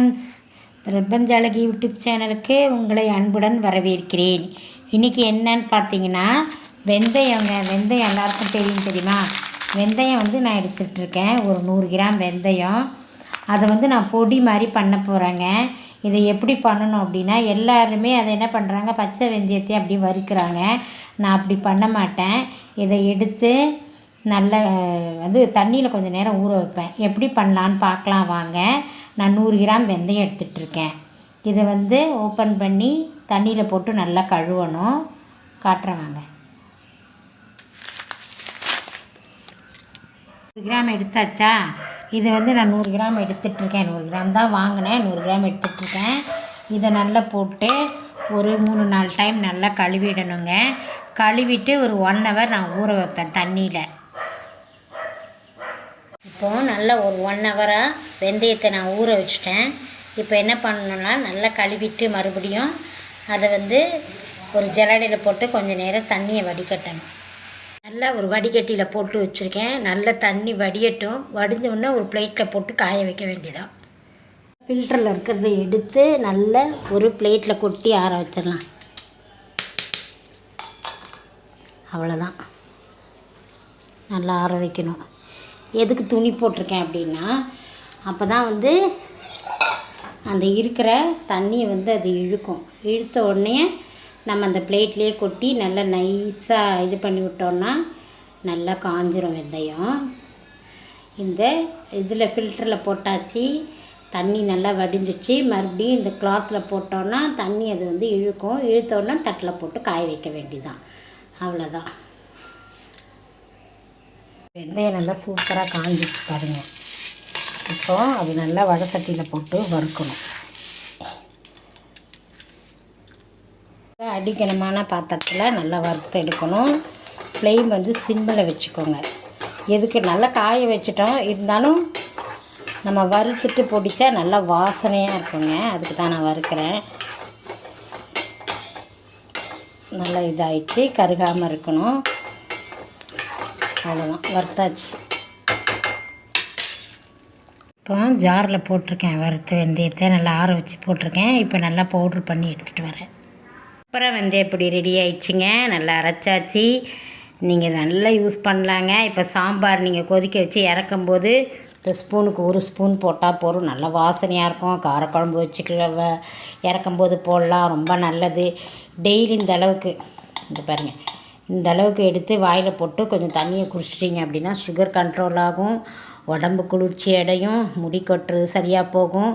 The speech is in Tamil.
ஃப்ரெண்ட்ஸ், பிரபஞ்ச அழகி யூடியூப் சேனலுக்கு உங்களை அன்புடன் வரவேற்கிறேன். இன்றைக்கி என்னன்னு பார்த்தீங்கன்னா வெந்தயங்க. வெந்தயம் எல்லாருக்கும் தெரியுமா? வெந்தயம் நான் எடுத்துகிட்ருக்கேன். ஒரு 100 கிராம் வெந்தயம். அதை நான் பொடி மாதிரி பண்ண போகிறேங்க. இதை எப்படி பண்ணணும் அப்படின்னா, எல்லாருமே அதை என்ன பண்ணுறாங்க, பச்சை வெந்தயத்தை அப்படி வறுக்கிறாங்க. நான் அப்படி பண்ண மாட்டேன். இதை எடுத்து நல்லா தண்ணியில் கொஞ்சம் நேரம் ஊற வைப்பேன். எப்படி பண்ணலான்னு பார்க்கலாம் வாங்க. நான் 100 கிராம் வெந்தயம் எடுத்துகிட்ருக்கேன். இதை ஓப்பன் பண்ணி தண்ணியில் போட்டு நல்லா கழுவணும். காட்டுறேன் வாங்க. 100 கிராம் எடுத்தாச்சா? இது நான் 100 கிராம் எடுத்துகிட்ருக்கேன். 100 கிராம் தான் வாங்கினேன். 100 கிராம் எடுத்துகிட்ருக்கேன். இதை நல்லா போட்டு ஒரு 3-4 டைம் நல்லா கழுவிடணுங்க. கழுவிட்டு ஒரு 1 ஹவர் நான் ஊற வைப்பேன் தண்ணியில். இப்போது நல்லா ஒரு 1 ஹவராக வெந்தயத்தை நான் ஊற வச்சுட்டேன். இப்போ என்ன பண்ணணுன்னா, நல்லா கழுவிட்டு மறுபடியும் அதை ஒரு ஜல்லடையில் போட்டு கொஞ்சம் நேரம் தண்ணியை வடிகட்டணும். நல்லா ஒரு வடிகட்டியில் போட்டு வச்சுருக்கேன். நல்லா தண்ணி வடியட்டும். வடிஞ்சோடனே ஒரு பிளேட்டில் போட்டு காய வைக்க வேண்டியதான். ஃபில்டரில் இருக்கிறத எடுத்து நல்லா ஒரு பிளேட்டில் கொட்டி ஆற வச்சிடலாம். அவ்வளோதான். நல்லா ஆற வைக்கணும். எதுக்கு துணி போட்டிருக்கேன் அப்படின்னா, அப்போ தான் அந்த இருக்கிற தண்ணியை அது இழுக்கும். இழுத்த உடனே நம்ம அந்த பிளேட்லேயே கொட்டி நல்லா நைஸாக இது பண்ணி விட்டோன்னா நல்லா காஞ்சிரும் வெந்தயம். இந்த இதில் ஃபில்டரில் போட்டாச்சு. தண்ணி நல்லா வடிஞ்சிச்சு. மறுபடியும் இந்த கிளாத்தில் போட்டோன்னா தண்ணி அது இழுக்கும். இழுத்தோடனே தட்டில் போட்டு காய வைக்க வேண்டியதான். அவ்வளோதான். வெந்தயம் நல்லா சூப்பராக காஞ்சிச்சு பாருங்க. இப்போது அது நல்லா வடசட்டியில் போட்டு வறுக்கணும். அடிக்கணமான பாத்திரத்தில் நல்லா வறுத்து எடுக்கணும். ஃப்ளேம் சிம்மில் வச்சுக்கோங்க. எதுக்கு, நல்லா காய வச்சிட்டோம், இருந்தாலும் நம்ம வறுத்துட்டு பொடிச்சா நல்லா வாசனையாக இருக்குங்க. அதுக்கு தான் நான் வறுக்கிறேன். நல்லா இதாகிடுச்சு. கருகாமல் இருக்கணும். அவ்வளோதான், வறுத்தாச்சு. இப்போ ஜாரில் போட்டிருக்கேன். வறுத்து வெந்தயத்தை நல்லா ஆற வச்சு போட்டிருக்கேன். இப்போ நல்லா பவுட்ரு பண்ணி எடுத்துகிட்டு வரேன். அப்புறம் வெந்தயப்பொடி ரெடி ஆயிடுச்சுங்க. நல்லா அரைச்சாச்சு. நீங்கள் நல்லா யூஸ் பண்ணலாங்க. இப்போ சாம்பார் நீங்கள் கொதிக்க வச்சு இறக்கும்போது இந்த ஸ்பூனுக்கு 1 ஸ்பூன் போட்டால் போதும். நல்லா வாசனையாக இருக்கும். காரக்குழம்பு வச்சுக்கல இறக்கும்போது போடலாம். ரொம்ப நல்லது. டெய்லி இந்த அளவுக்கு பாருங்கள், இந்த அளவுக்கு எடுத்து வாயில் போட்டு கொஞ்சம் தண்ணியை குடிச்சிட்டிங்க அப்படின்னா சுகர் கண்ட்ரோல் ஆகும். உடம்பு குளிர்ச்சி அடையும். முடி கொட்டுறது சரியாக போகும்.